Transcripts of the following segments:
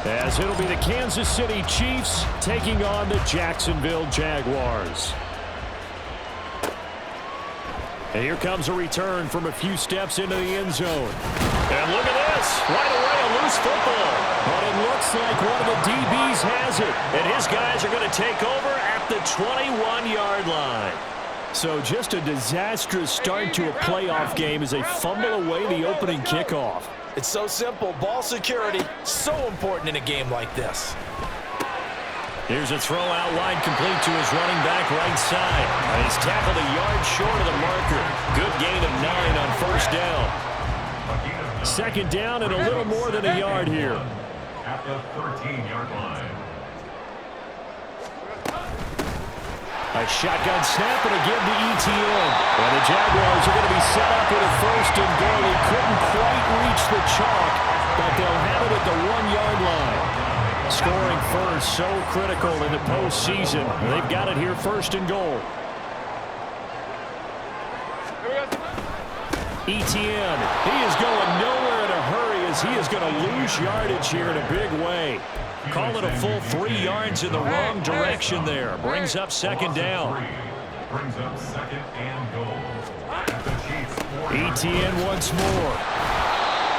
As it'll be the Kansas City Chiefs taking on the Jacksonville Jaguars. And here comes a return from a few steps into the end zone. And look at this. Right away, a loose football. But it looks like one of the DBs has it. And his guys are going to take over at the 21-yard line. So just a disastrous start to a playoff game as they fumble away the opening kickoff. It's so simple. Ball security, so important in a game like this. Here's a throw out wide, complete to his running back right side. And he's tackled a yard short of the marker. Good gain of 9 on first down. Second down and a little more than a yard here. At the 13-yard line. A shotgun snap and a give to ETN. And the Jaguars are going to be set up with a first and goal. They couldn't quite reach the chalk, but they'll have it at the 1-yard line. Scoring first, so critical in the postseason. They've got it here first and goal. ETN, he is going nowhere in a hurry as he is going to lose yardage here in a big way. Call it a full 3 yards in the wrong direction there. Brings up second down. Brings up second and goal. ETN once more.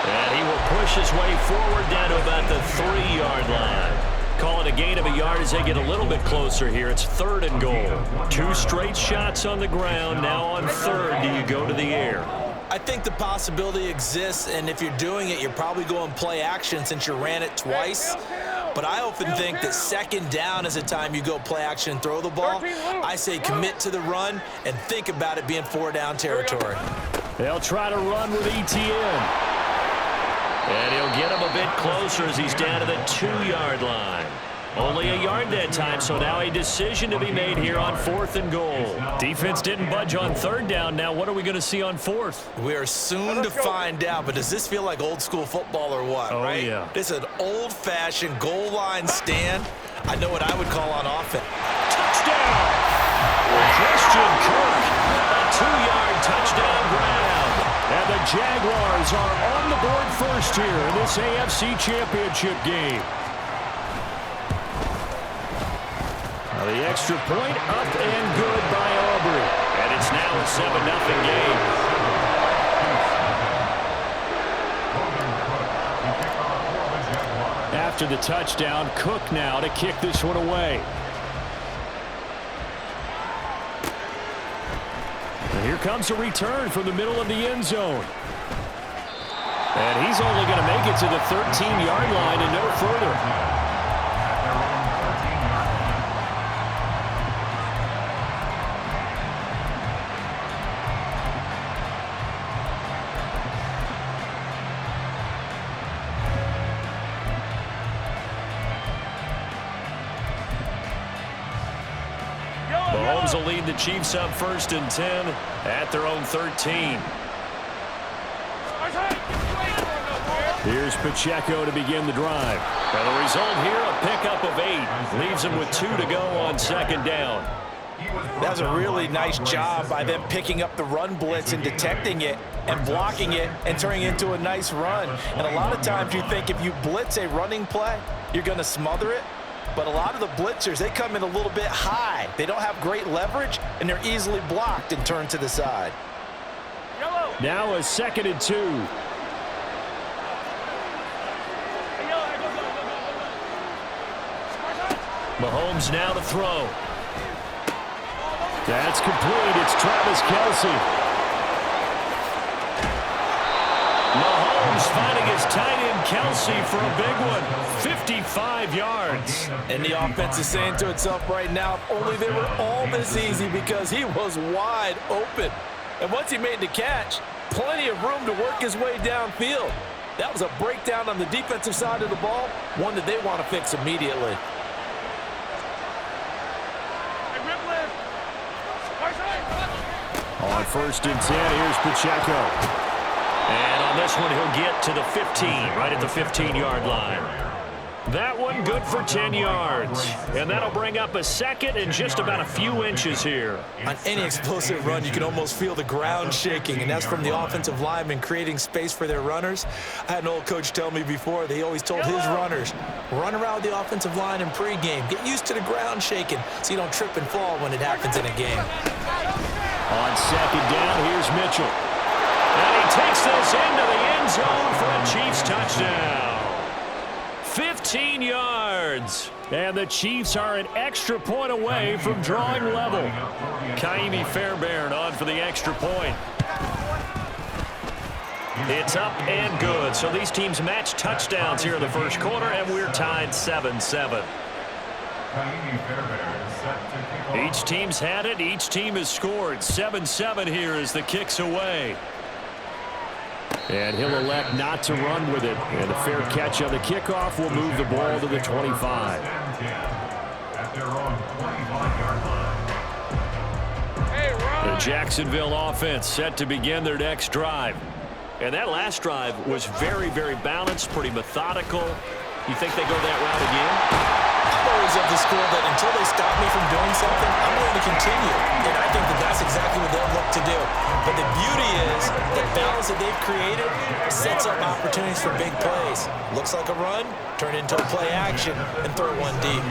And he will push his way forward down to about the 3-yard line. Call it a gain of a yard as they get a little bit closer here. It's third and goal. 2 straight shots on the ground. Now on third, do you go to the air? I think the possibility exists, and if you're doing it, you're probably going play action since you ran it twice. But I often think that second down is the time you go play action and throw the ball. I say commit to the run and think about it being 4-down territory. They'll try to run with ETN. And he'll get him a bit closer as he's down to the 2-yard line. Only a yard that time, so now a decision to be made here on fourth and goal. Defense didn't budge on third down. Now what are we going to see on fourth? We are soon to find out, but does this feel like old school football or what, right? Yeah. This is an old-fashioned goal line stand. I know what I would call on offense. Touchdown! Christian Kirk, a 2-yard touchdown grab. And the Jaguars are on the board first here in this AFC Championship game. Now the extra point up and good by Aubrey. And it's now a 7-0 game. After the touchdown, Cook now to kick this one away. And here comes a return from the middle of the end zone. And he's only going to make it to the 13-yard line and no further. Mahomes will lead the Chiefs up first and 10 at their own 13. Here's Pacheco to begin the drive. And the result here, a pickup of 8. Leaves him with 2 to go on second down. That was a really nice job by them picking up the run blitz and detecting it and blocking it and turning it into a nice run. And a lot of times you think if you blitz a running play, you're going to smother it. But a lot of the blitzers, they come in a little bit high. They don't have great leverage, and they're easily blocked and turned to the side. Now a second and 2. Mahomes now to throw. That's complete. It's Travis Kelce. Mahomes finding his tight end Kelce for a big one. 55 yards. And the offense is saying to itself right now, if only they were all this easy, because he was wide open. And once he made the catch, plenty of room to work his way downfield. That was a breakdown on the defensive side of the ball, one that they want to fix immediately. On first and 10, here's Pacheco. And on this one, he'll get to the 15, right at the 15-yard line. That one good for 10 yards. And that'll bring up a second and just about a few inches here. On any explosive run, you can almost feel the ground shaking, and that's from the offensive linemen creating space for their runners. I had an old coach tell me before, they always told his runners, run around the offensive line in pregame. Get used to the ground shaking so you don't trip and fall when it happens in a game. On second down, here's Mitchell. And he takes this into the end zone for a Chiefs touchdown. 15 yards. And the Chiefs are an extra point away from drawing level. Kaimi Fairbairn on for the extra point. It's up and good. So these teams match touchdowns here in the first quarter, and we're tied 7-7. Each team's had it. Each team has scored. 7-7 here as the kick's away. And he'll elect not to run with it. And a fair catch on the kickoff will move the ball to the 25. The Jacksonville offense set to begin their next drive. And that last drive was very, very balanced, pretty methodical. You think they go that route again? I'm always of the school that until they stop me from doing something, I'm going to continue. And I think that that's exactly what they'll look to do. But the beauty is the balance that they've created sets up opportunities for big plays. Looks like a run, turn into a play action, and throw one deep.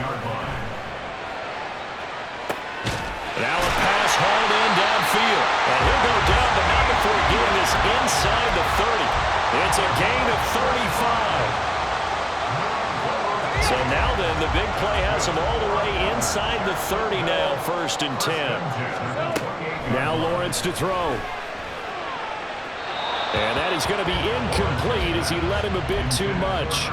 Now a pass hauled in downfield. And he'll go down, but not before getting this inside the 30. It's a gain of 35. So now then, the big play has him all the way inside the 30 now, 1st and 10. Now Lawrence to throw. And that is going to be incomplete as he led him a bit too much.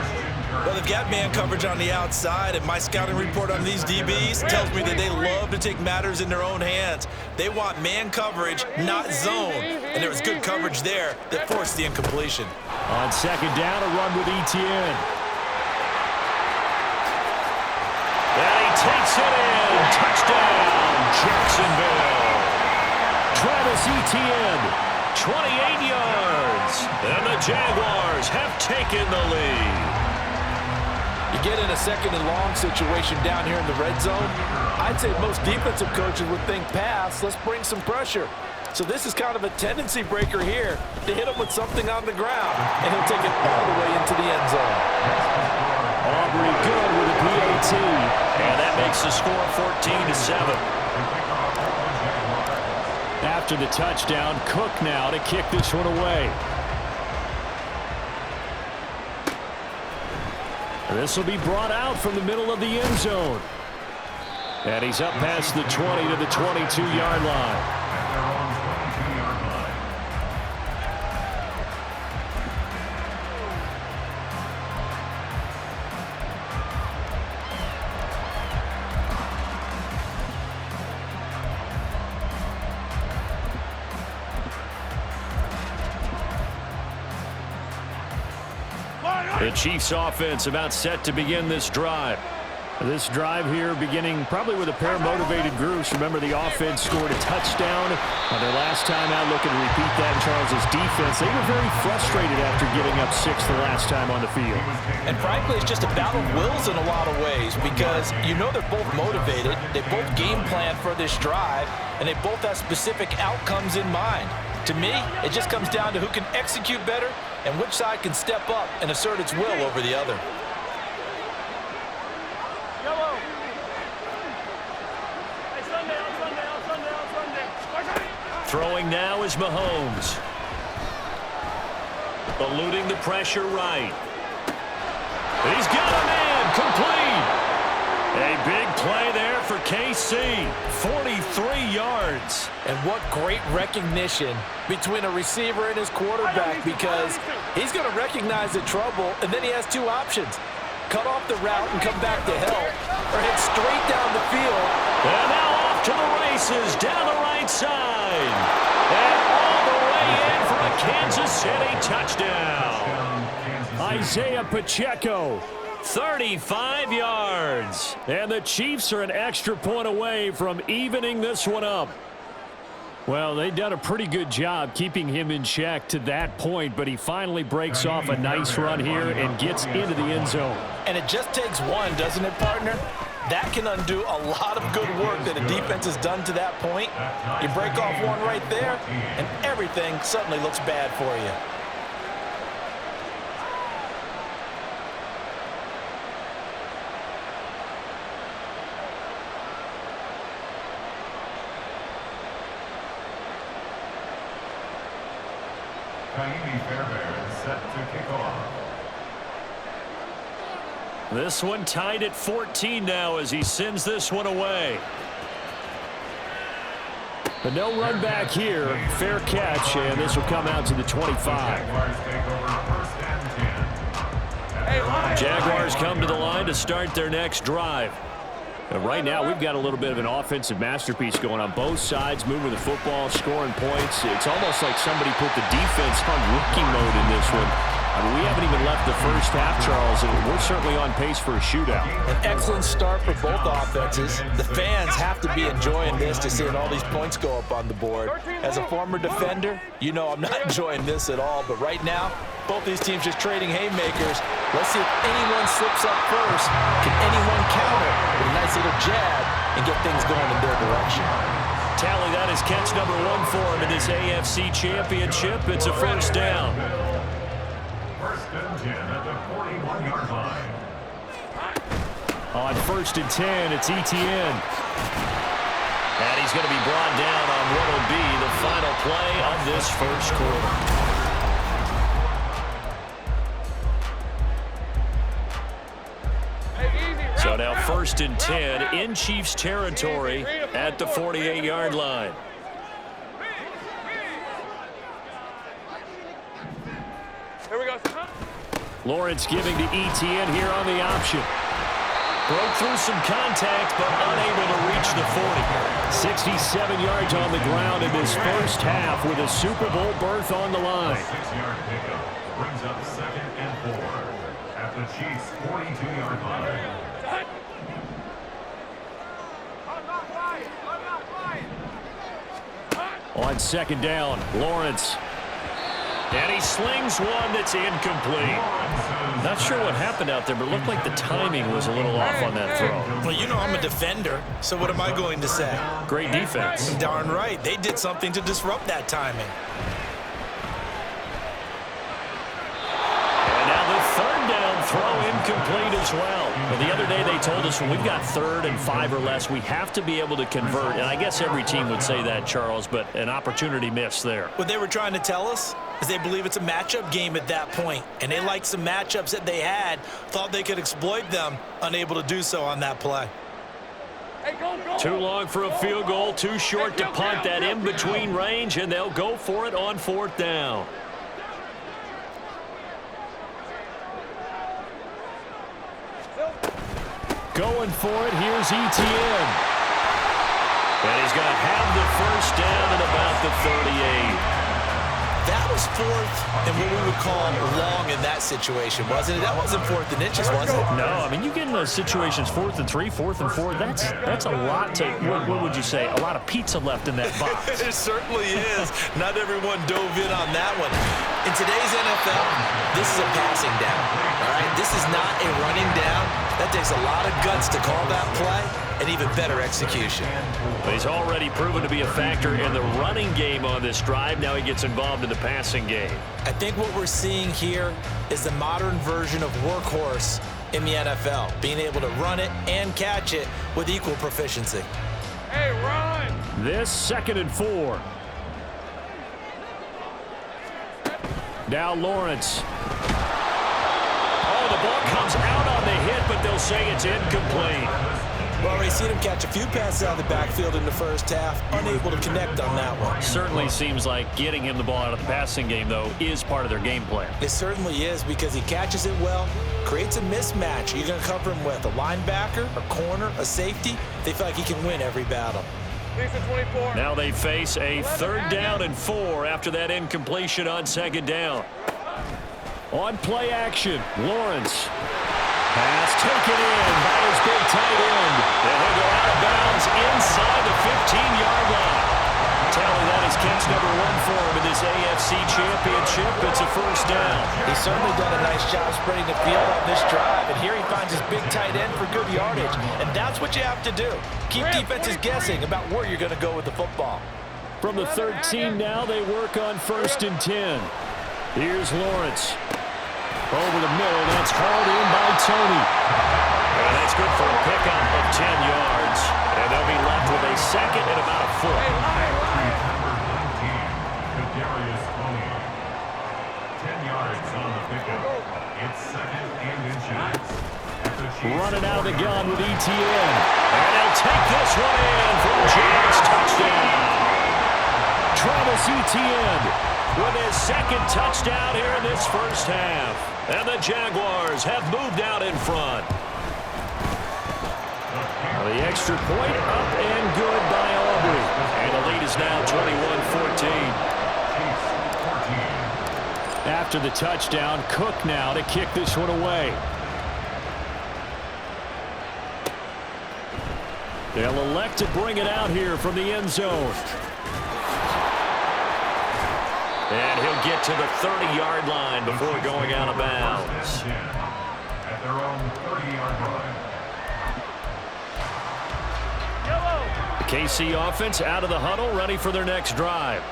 Well, they've got man coverage on the outside, and my scouting report on these DBs tells me that they love to take matters in their own hands. They want man coverage, not zone. And there was good coverage there that forced the incompletion. On second down, a run with Etienne. And he takes it in. Touchdown, Jacksonville. Travis Etienne, 28 yards. And the Jaguars have taken the lead. You get in a second and long situation down here in the red zone, I'd say most defensive coaches would think pass, let's bring some pressure. So this is kind of a tendency breaker here to hit him with something on the ground, and he'll take it all the way into the end zone. Aubrey good with a PAT, and that makes the score 14-7. After the touchdown, Cook now to kick this one away. This will be brought out from the middle of the end zone. And he's up past the 20 to the 22-yard line. The Chiefs offense about set to begin this drive. This drive here beginning probably with a pair of motivated groups. Remember, the offense scored a touchdown on their last time out. Looking to repeat that in Charles's defense. They were very frustrated after giving up 6 the last time on the field. And frankly, it's just a battle of wills in a lot of ways because you know they're both motivated. They both game plan for this drive, and they both have specific outcomes in mind. To me, it just comes down to who can execute better and which side can step up and assert its will over the other. Throwing now is Mahomes. Eluding the pressure right. He's got a man complete. A big play there for KC. 43 yards. And what great recognition between a receiver and his quarterback, because he's going to recognize the trouble, and then he has two options. Cut off the route and come back to help, or head straight down the field. And now off to the races down the right side. And all the way in for a Kansas City touchdown. Isaiah Pacheco, 35 yards. And the Chiefs are an extra point away from evening this one up. Well, they've done a pretty good job keeping him in check to that point, but he finally breaks off a nice run here and gets into the end zone. And it just takes one, doesn't it, partner? That can undo a lot of good work that a defense has done to that point. You break off one right there, and everything suddenly looks bad for you. Fairbairn set to kick off. This one tied at 14 now as he sends this one away. But no run back here. Fair catch, and this will come out to the 25. Jaguars come to the line to start their next drive. And right now, we've got a little bit of an offensive masterpiece going on both sides, moving the football, scoring points. It's almost like somebody put the defense on rookie mode in this one. I mean, we haven't even left the first half, Charles, and we're certainly on pace for a shootout. An excellent start for both offenses. The fans have to be enjoying this to seeing all these points go up on the board. As a former defender, you know I'm not enjoying this at all, but right now, both these teams just trading haymakers. Let's see if anyone slips up first. Can anyone counter with a nice little jab and get things going in their direction? Tally, that is catch number 1 for him in this AFC Championship. It's a first down. First and 10 at the 41-yard line. On first and 10, it's ETN. And he's going to be brought down on what will be the final play of this first quarter. So now first and 10 in Chiefs territory at the 48-yard line. Here we go. Lawrence giving to ETN here on the option. Broke through some contact, but unable to reach the 40. 67 yards on the ground in this first half with a Super Bowl berth on the line. 6-yard pickup brings up second and 4 at the Chiefs' 42-yard line. On second down, Lawrence. And he slings one that's incomplete. Not sure what happened out there, but it looked like the timing was a little off on that throw. Well, you know I'm a defender, so what am I going to say? Great defense. Darn right. They did something to disrupt that timing. And now the third down throw incomplete as well. Well, the other day they told us when we've got 3rd and 5 or less, we have to be able to convert. And I guess every team would say that, Charles, but an opportunity missed there. What they were trying to tell us is they believe it's a matchup game at that point, and they liked some matchups that they had, thought they could exploit them, unable to do so on that play. Too long for a field goal, too short to punt that in-between range, and they'll go for it on 4th down. Going for it, here's ETN. And he's going to have the first down at about the 38. That was 4th and what we would call long in that situation, wasn't it? That wasn't 4th and inches, was it? No, I mean, you get in those situations 4th and 3, 4th and 4. That's a lot to, what would you say, a lot of pizza left in that box. It certainly is. Not everyone dove in on that one. In today's NFL, this is a passing down, all right? This is not a running down. That takes a lot of guts to call that play and even better execution. But he's already proven to be a factor in the running game on this drive. Now he gets involved in the passing game. I think what we're seeing here is the modern version of workhorse in the NFL, being able to run it and catch it with equal proficiency. Hey, run! This 2nd and 4. Now Lawrence. Oh, the ball comes out on the hit, but they'll say it's incomplete. Well, we've seen him catch a few passes out of the backfield in the first half, unable to connect on that one. Certainly seems like getting him the ball out of the passing game, though, is part of their game plan. It certainly is because he catches it well, creates a mismatch. You're going to cover him with a linebacker, a corner, a safety. They feel like he can win every battle. Now they face a 3rd down and 4 after that incompletion on 2nd down. On play action, Lawrence. Pass taken in by his big tight end. And he'll go out of bounds inside the 15-yard line. Tally that AFC Championship. It's a first down. He's certainly done a nice job spreading the field on this drive, and here he finds his big tight end for good yardage, and that's what you have to do. Keep defenses guessing about where you're going to go with the football. From the 13 now, they work on 1st and 10. Here's Lawrence. Over the middle, that's hauled in by Tony. And that's good for a pickup of 10 yards. And they'll be left with a second and about a foot. Running out of the gun with ETN. And they'll take this one in for a Jags touchdown. Travis Etienne with his second touchdown here in this first half. And the Jaguars have moved out in front. The extra point up and good by Aubrey. And the lead is now 21-14. After the touchdown, Cook now to kick this one away. They'll elect to bring it out here from the end zone. And he'll get to the 30-yard line before going out of bounds. At their own 30-yard line. The KC offense out of the huddle, ready for their next drive.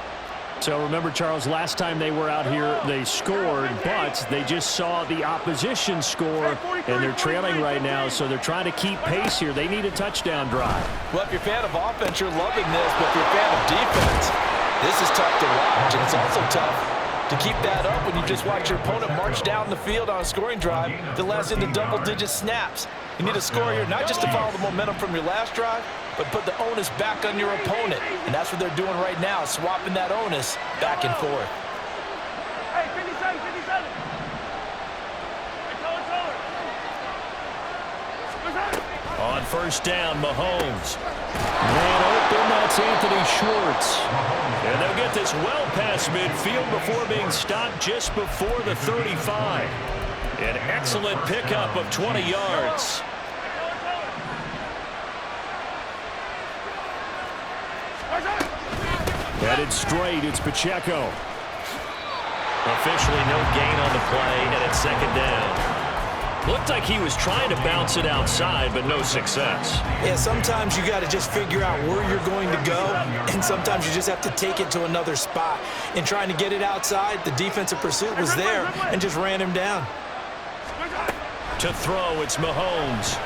So remember, Charles, last time they were out here, they scored, but they just saw the opposition score, and they're trailing right now, so they're trying to keep pace here. They need a touchdown drive. Well, if you're a fan of offense, you're loving this, but if you're a fan of defense, this is tough to watch, and it's also tough to keep that up when you just watch your opponent march down the field on a scoring drive that lasts into double-digit snaps. You need a score here, not just to follow the momentum from your last drive, but put the onus back on your opponent. And that's what they're doing right now, swapping that onus back and forth. Hey, 57, 57. On first down, Mahomes. Man open, that's Anthony Schwartz. And they'll get this well past midfield before being stopped just before the 35. An excellent pickup of 20 yards. Headed straight, it's Pacheco. Officially no gain on the play, and it's second down. Looked like he was trying to bounce it outside, but no success. Yeah, sometimes you got to just figure out where you're going to go, and sometimes you just have to take it to another spot. In trying to get it outside, the defensive pursuit was there and just ran him down. To throw, it's Mahomes.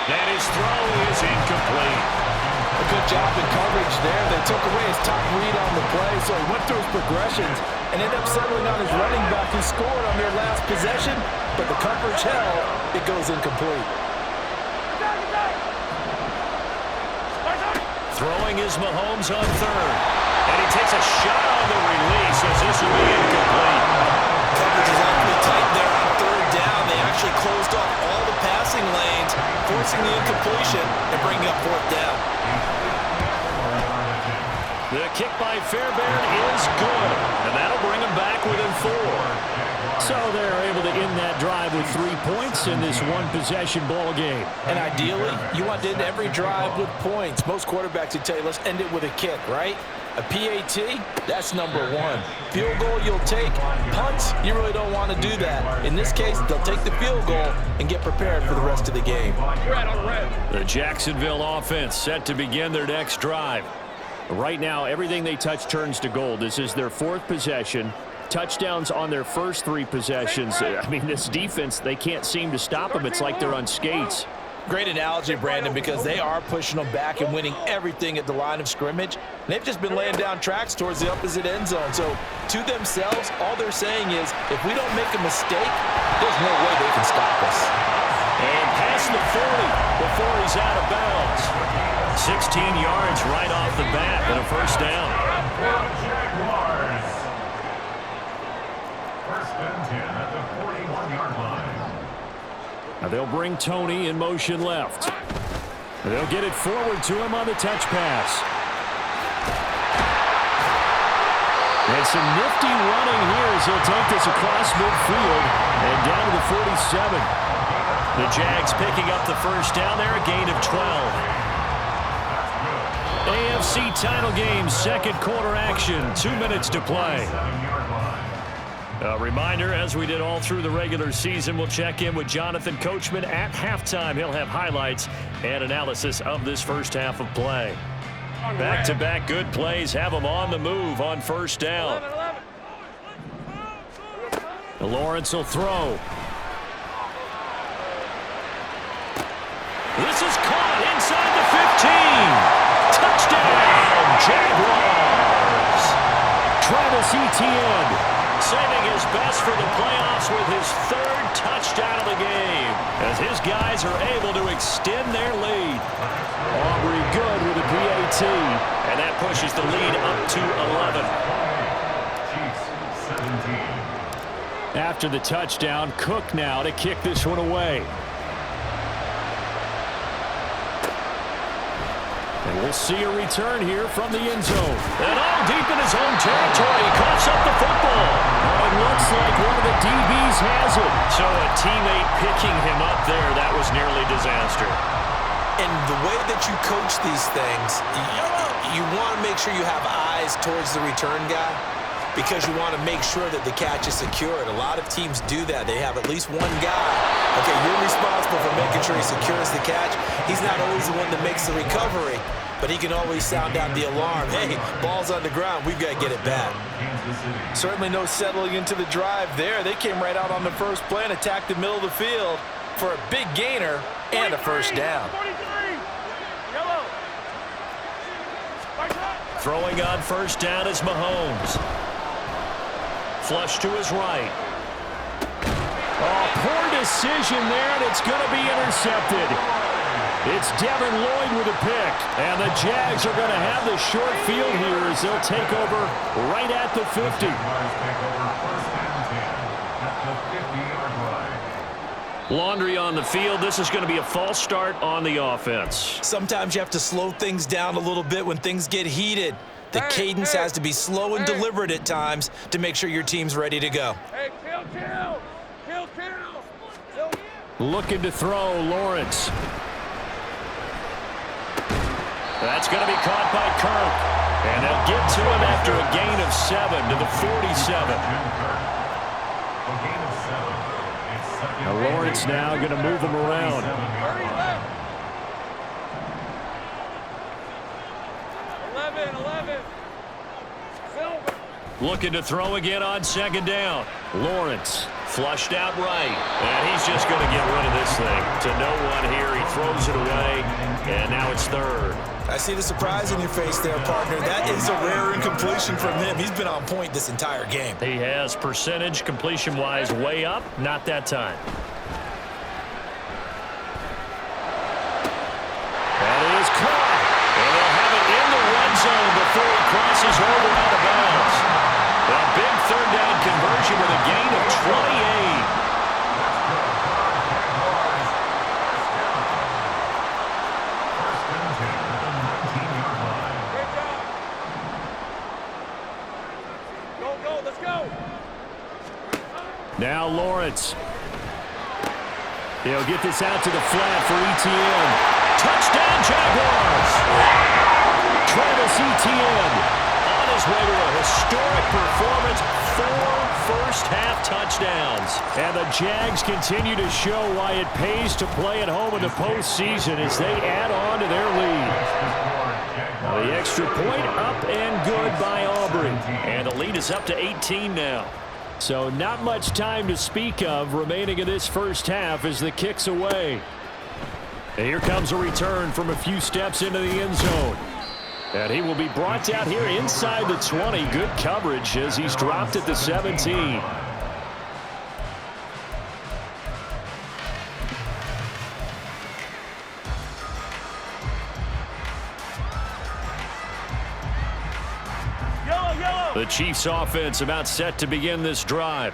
And his throw is incomplete. A good job in coverage there. They took away his top read on the play, so he went through his progressions and ended up settling on his running back who scored on their last possession, but the coverage held. It goes incomplete. Throwing is Mahomes on third. And he takes a shot on the release as this will be incomplete. Coverage is awfully tight there on third down. They actually closed off all the passing lanes, forcing the incompletion and bringing up fourth down. The kick by Fairbairn is good, and that'll bring them back within 4. So they're able to end that drive with 3 points in this one-possession ball game. And ideally, you want to end every drive with points. Most quarterbacks would tell you, let's end it with a kick, right? A PAT, that's number 1. Field goal you'll take. Punts, you really don't want to do that. In this case, they'll take the field goal and get prepared for the rest of the game. The Jacksonville offense set to begin their next drive. Right now, everything they touch turns to gold. This is their 4th possession. Touchdowns on their first 3 possessions. I mean, this defense, they can't seem to stop them. It's like they're on skates. Great analogy, Brandon, because they are pushing them back and winning everything at the line of scrimmage. They've just been laying down tracks towards the opposite end zone. So, to themselves, all they're saying is, if we don't make a mistake, there's no way they can stop us. And past the 40 before he's out of bounds. 16 yards right off the bat and a first down. Jaguars. First and 10 at the 41-yard line. Now they'll bring Tony in motion left. They'll get it forward to him on the touch pass. And some nifty running here as he'll take this across midfield and down to the 47. The Jags picking up the first down there, a gain of 12. AFC title game, second quarter action, 2 minutes to play. A reminder, as we did all through the regular season, we'll check in with Jonathan Coachman at halftime. He'll have highlights and analysis of this first half of play. Back-to-back good plays have them on the move on first down. Lawrence will throw. This is caught inside the 15. Touchdown, Jaguars. Travis Etienne saving his best for the playoffs with his third touchdown of the game as his guys are able to extend their lead. Aubrey good with a PAT, and that pushes the lead up to 11. Chiefs 17. After the touchdown, Cook now to kick this one away. And we'll see a return here from the end zone. And all deep in his own territory. He coughs up the football. It looks like one of the DBs has it. So a teammate picking him up there, that was nearly disaster. And the way that you coach these things, you want to make sure you have eyes towards the return guy because you want to make sure that the catch is secured. A lot of teams do that. They have at least one guy. Okay, you're responsible for making sure he secures the catch. He's not always the one that makes the recovery, but he can always sound out the alarm. Hey, ball's on the ground. We've got to get it back. Certainly no settling into the drive there. They came right out on the first play and attacked the middle of the field for a big gainer and a first down. 43. Yellow. Throwing on first down is Mahomes. Flush to his right. Oh, poor decision there, and it's going to be intercepted. It's Devin Lloyd with a pick, and the Jags are going to have the short field here as they'll take over right at the 50. Laundry on the field. This is going to be a false start on the offense. Sometimes you have to slow things down a little bit when things get heated. The cadence has to be slow and deliberate at times to make sure your team's ready to go. Hey, kill. Looking to throw, Lawrence. That's going to be caught by Kirk. And they'll get to him after a gain of 7 to the 47. Now Lawrence now going to move him around. Hurry left. 11. Silver. Looking to throw again on second down. Lawrence flushed out right. And he's just going to get rid of this thing. To no one here. He throws it away. And now it's third. I see the surprise in your face there, partner. That is a rare incompletion from him. He's been on point this entire game. He has percentage completion-wise way up. Not that time. That is caught. And they'll have it in the red zone before he crosses over out of bounds. A big third down conversion with a gain of 28. Now Lawrence. He'll get this out to the flat for Etienne. Touchdown, Jaguars! Travis Etienne on his way to a historic performance. 4 first-half touchdowns. And the Jags continue to show why it pays to play at home in the postseason as they add on to their lead. Now the extra point up and good by Aubrey. And the lead is up to 18 now. So not much time to speak of remaining in this first half as the kick's away. And here comes a return from a few steps into the end zone. And he will be brought down here inside the 20. Good coverage as he's dropped at the 17. The Chiefs offense about set to begin this drive.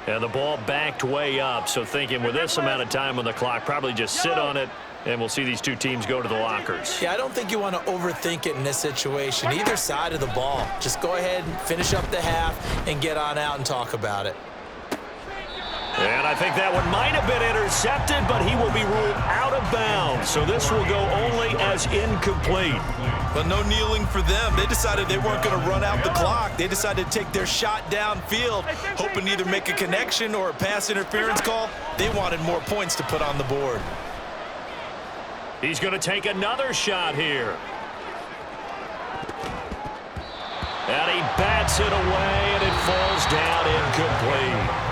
And the ball backed way up. So thinking with this amount of time on the clock, probably just sit on it. And we'll see these two teams go to the lockers. Yeah, I don't think you want to overthink it in this situation. Either side of the ball. Just go ahead and finish up the half and get on out and talk about it. And I think that one might have been intercepted. intercepted, but he will be ruled out of bounds. So this will go only as incomplete. But no kneeling for them. They decided they weren't going to run out the clock. They decided to take their shot downfield, hoping to either make a connection or a pass interference call. They wanted more points to put on the board. He's going to take another shot here. And he bats it away, and it falls down incomplete.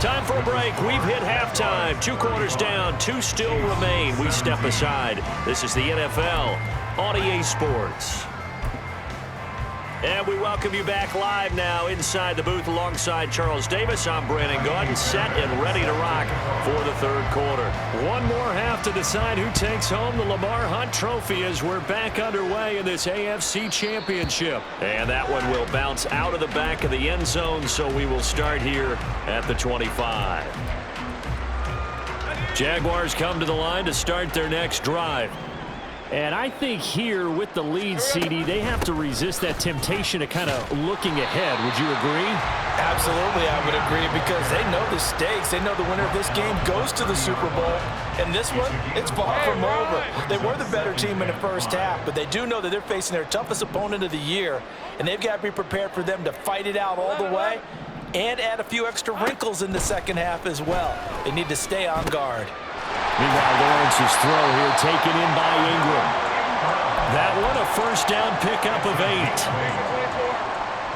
Time for a break. We've hit halftime. 2 quarters down, 2 still remain. We step aside. This is the NFL on EA Sports. And we welcome you back live now inside the booth alongside Charles Davis. I'm Brandon Gaudin, set and ready to rock for the 3rd quarter. One more half to decide who takes home the Lamar Hunt Trophy as we're back underway in this AFC Championship. And that one will bounce out of the back of the end zone, so we will start here at the 25. Jaguars come to the line to start their next drive. And I think here with the lead, CD, they have to resist that temptation of kind of looking ahead. Would you agree? Absolutely, I would agree, because they know the stakes. They know the winner of this game goes to the Super Bowl. And this one, it's far from over. They were the better team in the first half, but they do know that they're facing their toughest opponent of the year, and they've got to be prepared for them to fight it out all the way and add a few extra wrinkles in the second half as well. They need to stay on guard. Meanwhile, Lawrence's throw here taken in by Ingram. That one, a first down pickup of 8.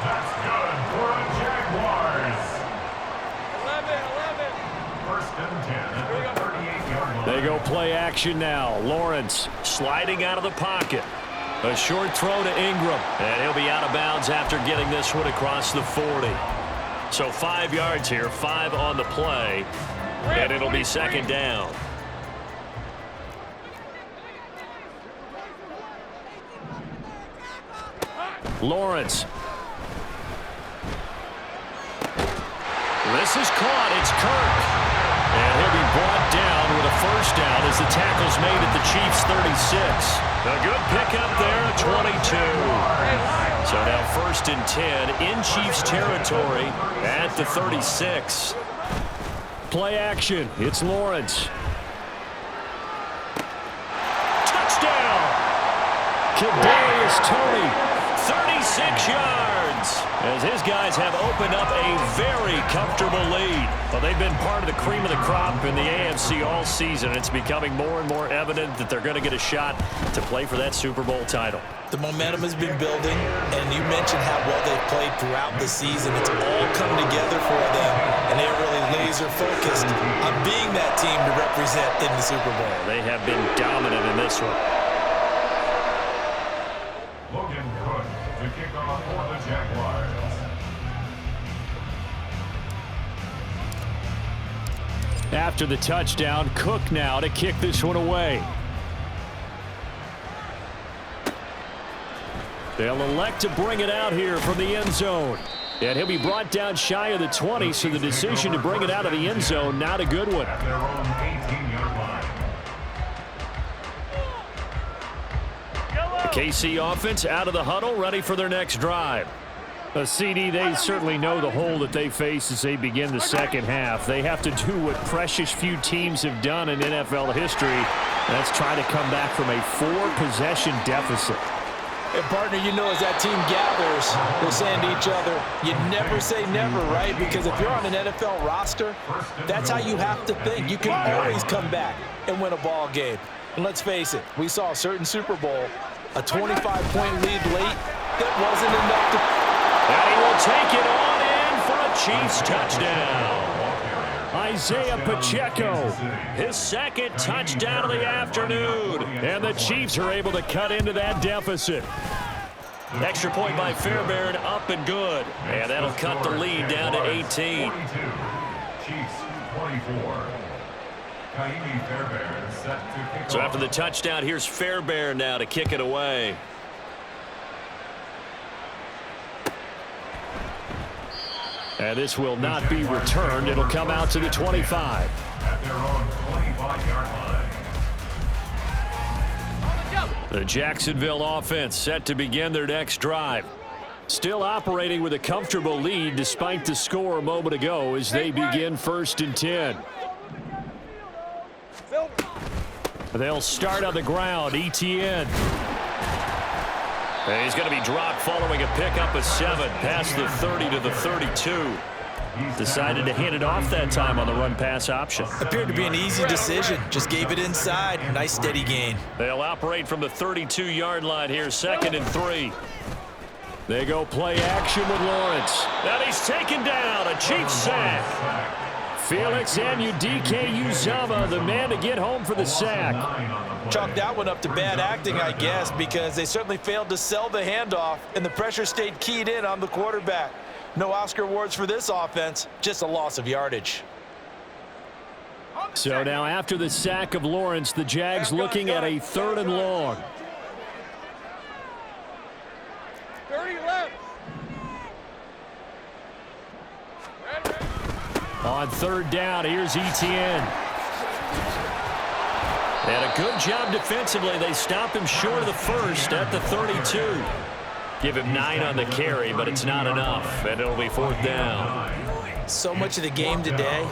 That's good for the Jaguars. 11. First and 10 at the 38-yard line. They go play action now. Lawrence sliding out of the pocket. A short throw to Ingram. And he'll be out of bounds after getting this one across the 40. So 5 yards here, 5 on the play. And it'll be second down. Lawrence. This is caught. It's Kirk. And he'll be brought down with a first down as the tackle's made at the Chiefs' 36. A good pickup there at 22. So now first and 10 in Chiefs territory at the 36. Play action. It's Lawrence. Touchdown. Kadarius Toney. 36 yards as his guys have opened up a very comfortable lead. Well, they've been part of the cream of the crop in the AFC all season. It's becoming more and more evident that they're going to get a shot to play for that Super Bowl title. The momentum has been building, and you mentioned how well they've played throughout the season. It's all come together for them, and they're really laser-focused on being that team to represent in the Super Bowl. They have been dominant in this one. To kick off for the Jaguars. After the touchdown, Cook now to kick this one away. They'll elect to bring it out here from the end zone. And he'll be brought down shy of the 20, so the decision to bring it out of the end zone, not a good one. At their own 18-yard line. KC offense out of the huddle, ready for their next drive. A CD, they certainly know the hole that they face as they begin the second half. They have to do what precious few teams have done in NFL history. That's try to come back from a 4-possession deficit. And partner, you know, as that team gathers, they're saying to each other, you never say never, right? Because if you're on an NFL roster, that's how you have to think. You can always come back and win a ball game. And let's face it, we saw a certain Super Bowl, a 25-point lead late, that wasn't enough to... And he will take it on in for a Chiefs touchdown. Isaiah Pacheco, his second touchdown of the afternoon. And the Chiefs are able to cut into that deficit. Extra point by Fairbairn, up and good. And that'll cut the lead down to 18. Chiefs 24. So after the touchdown, here's Fairbairn now to kick it away. And this will not be returned. It'll come out to the 25. At their own 25-yard line. The Jacksonville offense set to begin their next drive. Still operating with a comfortable lead despite the score a moment ago as they begin first and 10. Silver. They'll start on the ground. ETN. And he's going to be dropped following a pickup of 7 past the 30 to the 32. Decided to hand it off that time on the run-pass option. Appeared to be an easy decision. Just gave it inside. Nice steady gain. They'll operate from the 32-yard line here, 2nd and 3. They go play action with Lawrence. And he's taken down. A Chiefs sack. Felix Anudike-Uzomah, the man to get home for the sack. Chalk that one up to bad acting, I guess, because they certainly failed to sell the handoff, and the pressure stayed keyed in on the quarterback. No Oscar awards for this offense, just a loss of yardage. So now after the sack of Lawrence, the Jags looking at a 3rd and long. 30 left. On 3rd down, here's ETN. And a good job defensively. They stop him short of the first at the 32. Give him 9 on the carry, but it's not enough, and it'll be 4th down. So much of the game today,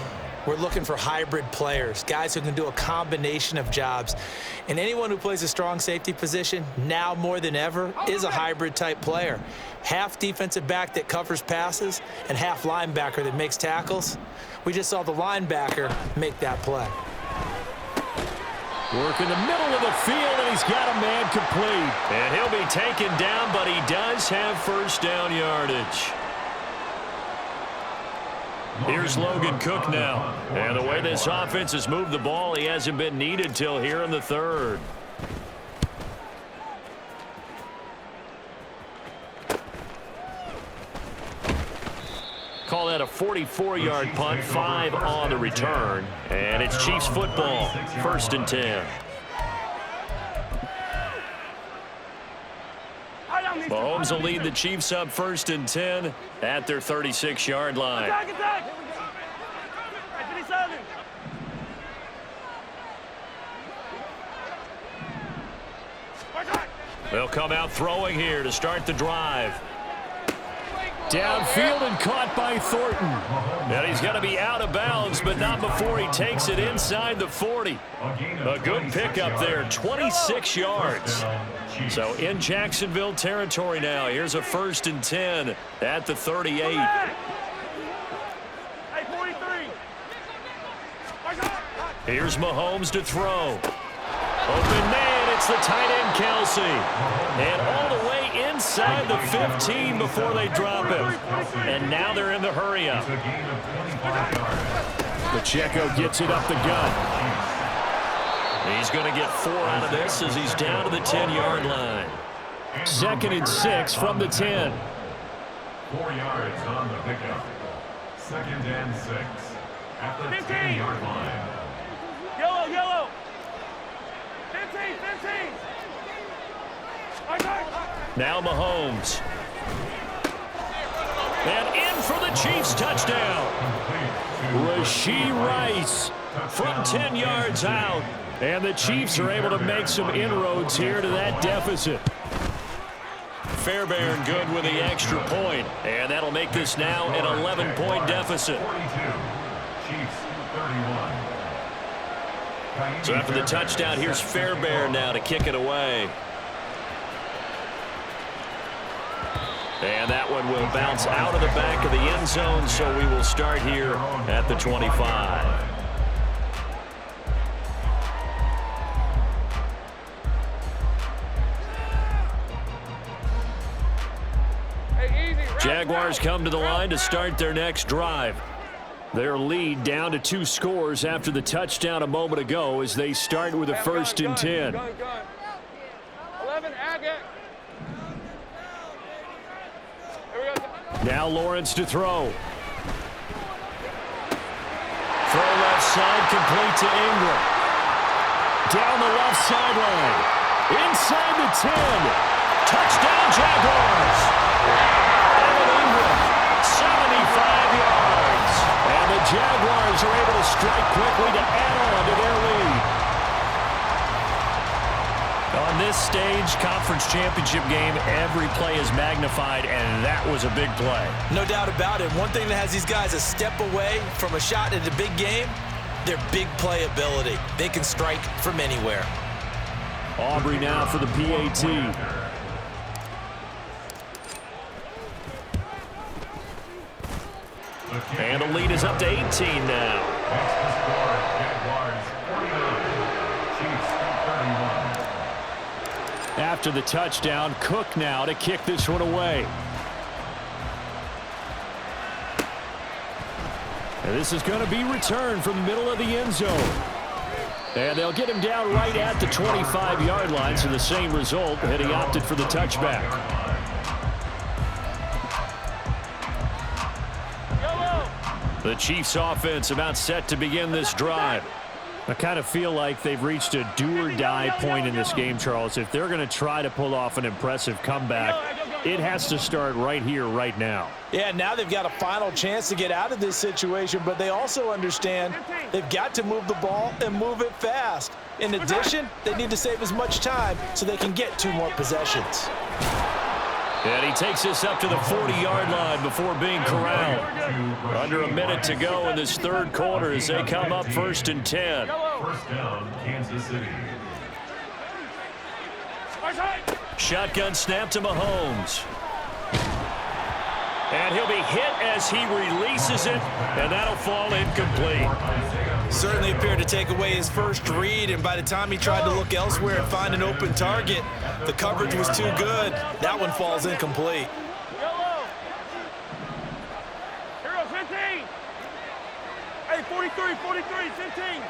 we're looking for hybrid players, guys who can do a combination of jobs. And anyone who plays a strong safety position, now more than ever, is a hybrid-type player. Half defensive back that covers passes and half linebacker that makes tackles. We just saw the linebacker make that play. Work in the middle of the field, and he's got a man complete. And he'll be taken down, but he does have 1st down yardage. Here's Logan Cook now. And the way this offense has moved the ball, he hasn't been needed till here in the 3rd. Call that a 44-yard punt, 5 on the return. And it's Chiefs football, 1st and 10. Mahomes will lead the Chiefs up 1st and 10 at their 36-yard line. Attack, attack. 57. They'll come out throwing here to start the drive. Downfield and caught by Thornton. And he's going to be out of bounds, but not before he takes it inside the 40. A good pickup there, 26 yards. So in Jacksonville territory now. Here's a 1st and 10 at the 38. Hey, 43. Here's Mahomes to throw. Open man, it's the tight end Kelsey. And all the way inside the 15 before they drop him. And now they're in the hurry-up. Pacheco gets it up the gut. He's going to get 4 out of this as he's down to the 10-yard line. 2nd and 6 from the 10. 4 yards on the pickup. 2nd and 6 at the 10-yard line. Yellow, yellow. 15, 15. Now Mahomes. And in for the Chiefs touchdown. Rashee Rice from 10 yards out. And the Chiefs are able to make some inroads here to that deficit. Fairbairn good with the extra point. And that'll make this now an 11-point deficit. 42. Chiefs 31. So after the touchdown, here's Fairbairn now to kick it away. And that one will bounce out of the back of the end zone, so we will start here at the 25. Jaguars come to the line to start their next drive. Their lead down to 2 scores after the touchdown a moment ago as they start with a 1st and 10. 11, Agate. Now Lawrence to throw. Throw left side, complete to Ingram. Down the left sideline. Inside the 10. Touchdown Jaguars. Evan Ingram, 75 yards. And the Jaguars are able to strike quickly to add on to their lead. On this stage, conference championship game, every play is magnified, and that was a big play. No doubt about it. One thing that has these guys a step away from a shot at a big game Their big playability. They can strike from anywhere. Aubrey now for the PAT. And the lead is up to 18 now. After the touchdown, Cook now to kick this one away. And this is going to be returned from the middle of the end zone. And they'll get him down right at the 25-yard line, so the same result, and he opted for the touchback. The Chiefs offense about set to begin this drive. I kind of feel like they've reached a do-or-die point in this game, Charles. If they're going to try to pull off an impressive comeback, it has to start right here, right now. Yeah, now they've got a final chance to get out of this situation, but they also understand they've got to move the ball and move it fast. In addition, they need to save as much time so they can get 2 more possessions. And he takes this up to the 40-yard line before being corralled. Under a minute to go in this third quarter as they come up 1st and 10. First down, Kansas City. Shotgun snap to Mahomes. And he'll be hit as he releases it, and that'll fall incomplete. Certainly appeared to take away his first read, and by the time he tried to look elsewhere and find an open target, the coverage was too good. That one falls incomplete. Hero 15. Hey, 43, 15.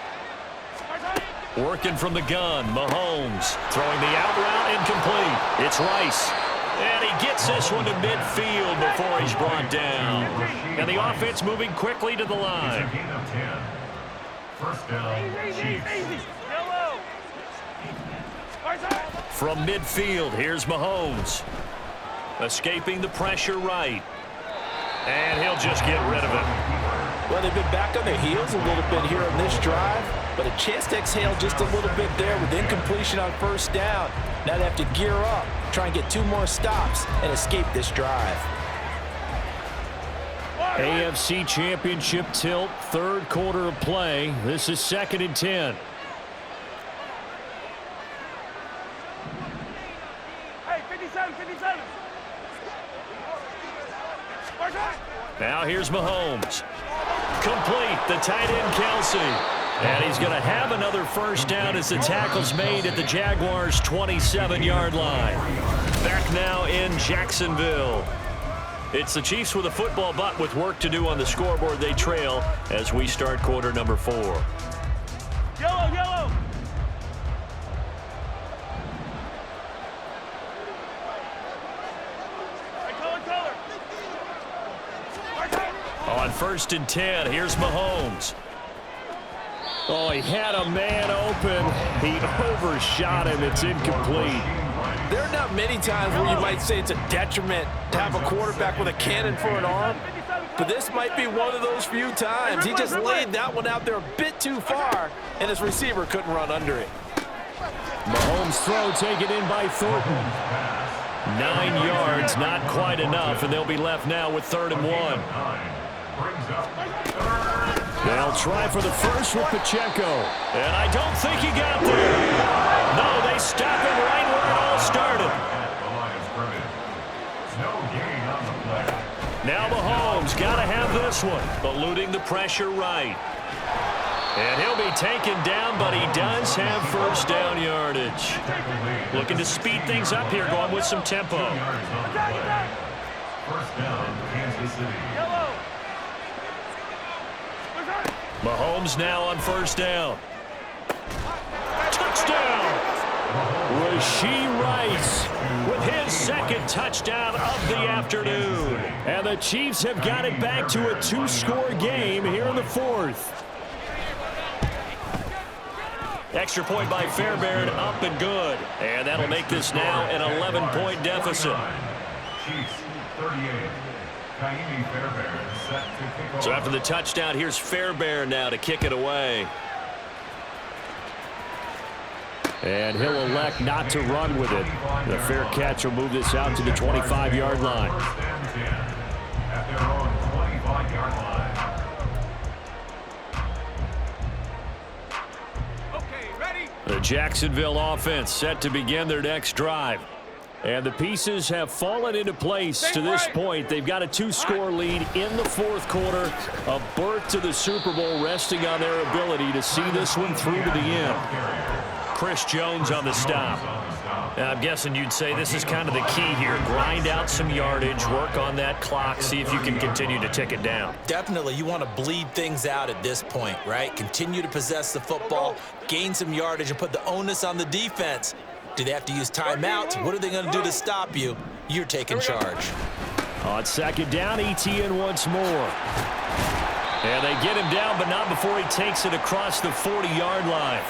Working from the gun, Mahomes throwing the out route incomplete. It's Rice. And he gets this one to midfield before he's brought down. And the offense moving quickly to the line. It's a gain of 10. First down, Chiefs. From midfield, here's Mahomes. Escaping the pressure right. And he'll just get rid of it. Well, they've been back on their heels a little bit here on this drive, but a chance to exhale just a little bit there with incompletion on first down. Now they have to gear up, try and get 2 more stops, and escape this drive. AFC Championship tilt, third quarter of play. This is 2nd and 10. Hey, 57. Now here's Mahomes. Complete, the tight end Kelsey. And he's going to have another first down as the tackle's made at the Jaguars' 27-yard line. Back now in Jacksonville. It's the Chiefs with a football, but with work to do on the scoreboard, they trail as we start quarter number 4. Yellow. Color. On 1st and 10, here's Mahomes. Oh, he had a man open. He overshot him. It's incomplete. There are not many times where you might say it's a detriment to have a quarterback with a cannon for an arm, but this might be one of those few times. He just laid that one out there a bit too far, and his receiver couldn't run under it. Mahomes' throw taken in by Thornton. 9 yards, not quite enough, and they'll be left now with 3rd and 1. They'll try for the first with Pacheco. And I don't think he got there. No, they stop him right where it all started. Now Mahomes got to have this one, eluding the pressure right. And he'll be taken down, but he does have first down yardage. Looking to speed things up here, going with some tempo. First down, Kansas City. Mahomes now on first down. Touchdown! Rashee Rice with his 2nd touchdown of the afternoon. And the Chiefs have got it back to a 2-score game here in the 4th. Extra point by Fairbairn, up and good. And that'll make this now an 11-point deficit. Chiefs, 38. Kaimi Fairbairn set to kick off. So after the touchdown, here's Fairbairn now to kick it away. And he'll elect not to run with it. The fair catch will move this out to the 25-yard line. First and 10 at their own 25-yard line. The Jacksonville offense set to begin their next drive. And the pieces have fallen into place to this point. They've got a 2-score lead in the fourth quarter. A berth to the Super Bowl resting on their ability to see this one through to the end. Chris Jones on the stop. I'm guessing you'd say this is kind of the key here. Grind out some yardage, work on that clock, see if you can continue to tick it down. Definitely, you want to bleed things out at this point, right? Continue to possess the football, gain some yardage, and put the onus on the defense. Do they have to use timeouts? What are they going to do to stop you? You're taking charge. On second down, Etienne once more. And they get him down, but not before he takes it across the 40-yard line.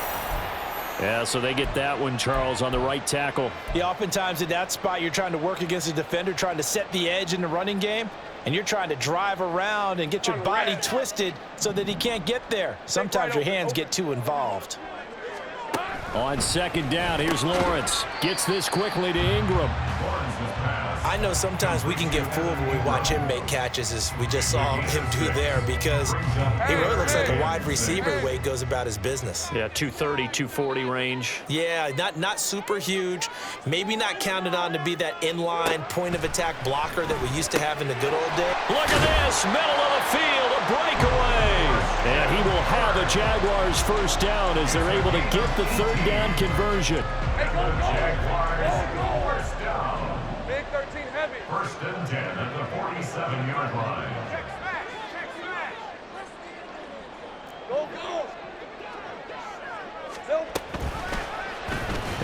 Yeah, so they get that one, Charles, on the right tackle. Yeah, oftentimes in that spot, you're trying to work against a defender, trying to set the edge in the running game, and you're trying to drive around and get your body twisted so that he can't get there. Sometimes your hands get too involved. On second down, here's Lawrence. Gets this quickly to Ingram. I know sometimes we can get fooled when we watch him make catches, as we just saw him do there, because he really looks like a wide receiver the way he goes about his business. Yeah, 230, 240 range. Yeah, not super huge. Maybe not counted on to be that inline point-of-attack blocker that we used to have in the good old days. Look at this, middle of the field, a breakaway. And he will have the Jaguars first down as they're able to get the third down conversion. First down. Big 13 heavy. First and 10 at the 47-yard line. Check smash. Check smash. Go, go.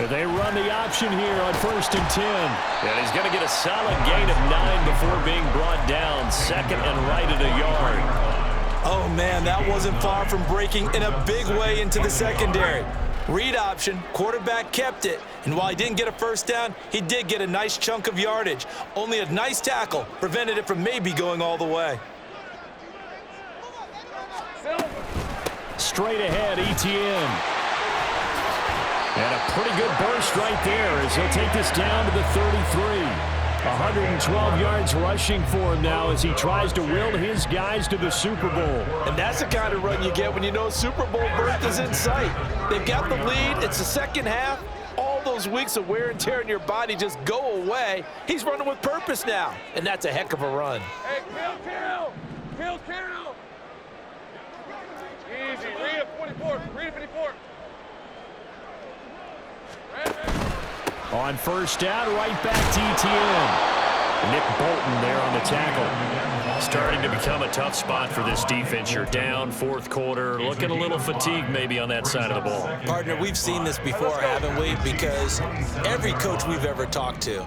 And they run the option here on first and 10. And he's going to get a solid gain of 9 before being brought down. Second and right at a yard. Oh, man, that wasn't far from breaking in a big way into the secondary. Read option, quarterback kept it, and while he didn't get a first down, he did get a nice chunk of yardage. Only a nice tackle prevented it from maybe going all the way. Straight ahead, Etienne. And a pretty good burst right there as he'll take this down to the 33. 112 yards rushing for him now as he tries to will his guys to the Super Bowl. And that's the kind of run you get when you know Super Bowl berth is in sight. They've got the lead. It's the second half. All those weeks of wear and tear in your body just go away. He's running with purpose now, and that's a heck of a run. Hey, kill. Easy. Read it, 44. Read it, 54. On first down, right back to Etienne. Nick Bolton there on the tackle. Starting to become a tough spot for this defense. You're down, fourth quarter, looking a little fatigued maybe on that side of the ball. Partner, we've seen this before, haven't we? Because every coach we've ever talked to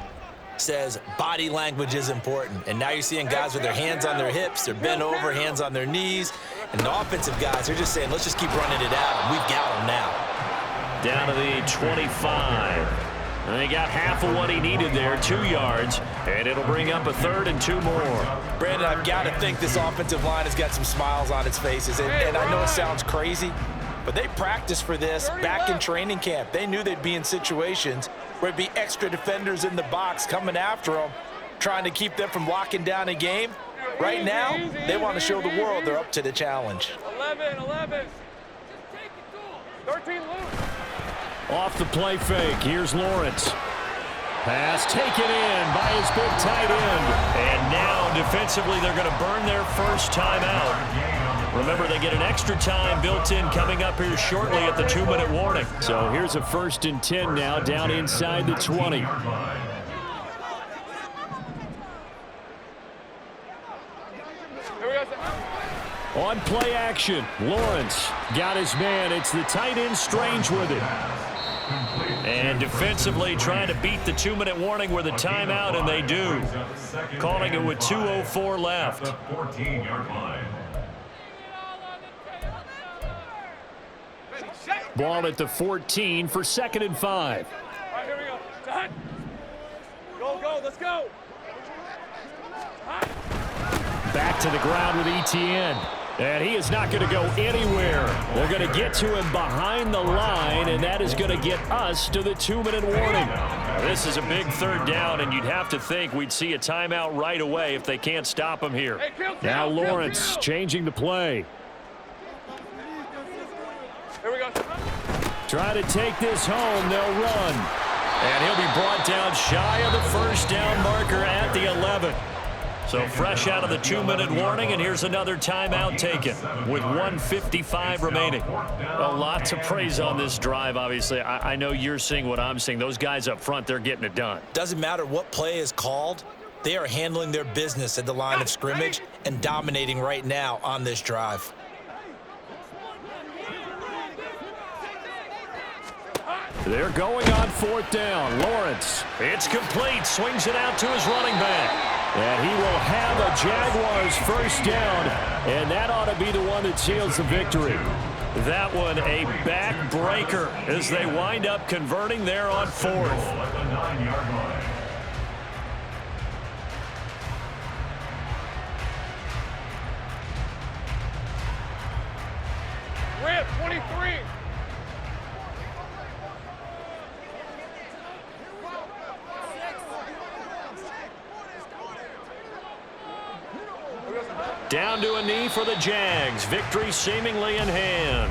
says body language is important. And now you're seeing guys with their hands on their hips, they're bent over, hands on their knees. And the offensive guys, they're just saying, let's just keep running it out, and we've got them now. Down to the 25. And they got half of what he needed there, 2 yards, and it'll bring up a third and 2 more. Brandon, I've got to think this offensive line has got some smiles on its faces, and I know it sounds crazy, but they practiced for this back in training camp. They knew they'd be in situations where it'd be extra defenders in the box coming after them, trying to keep them from locking down a game. Right now, they want to show the world they're up to the challenge. 11. 13 loose. Off the play fake, here's Lawrence. Pass taken in by his big tight end. And now defensively they're going to burn their first timeout. Remember, they get an extra time built in coming up here shortly at the 2-minute warning. So here's a first and 10 now down inside the 20. On play action, Lawrence got his man. It's the tight end Strange with it. And defensively trying to beat the 2-minute warning with a timeout, and they do. Calling it with 2:04 left. 14-yard line. Ball at the 14 for 2nd and 5. All right, here we go. Done. Go, let's go. Back to the ground with Etienne. And he is not going to go anywhere. They're going to get to him behind the line, and that is going to get us to the 2-minute warning. Now, this is a big third down, and you'd have to think we'd see a timeout right away if they can't stop him here. Now Lawrence changing the play. Here we go. Try to take this home. They'll run. And he'll be brought down shy of the first down marker at the 11. So fresh out of the 2-minute warning, and here's another timeout taken with 1:55 remaining. Well, lots of praise on this drive, obviously. I know you're seeing what I'm seeing. Those guys up front, they're getting it done. Doesn't matter what play is called. They are handling their business at the line of scrimmage and dominating right now on this drive. They're going on 4th down. Lawrence, it's complete. Swings it out to his running back. And he will have a Jaguars first down, and that ought to be the one that seals the victory. That one a backbreaker as they wind up converting there on 4th. At the 9-yard line. We're at 23. Down to a knee for the Jags. Victory seemingly in hand.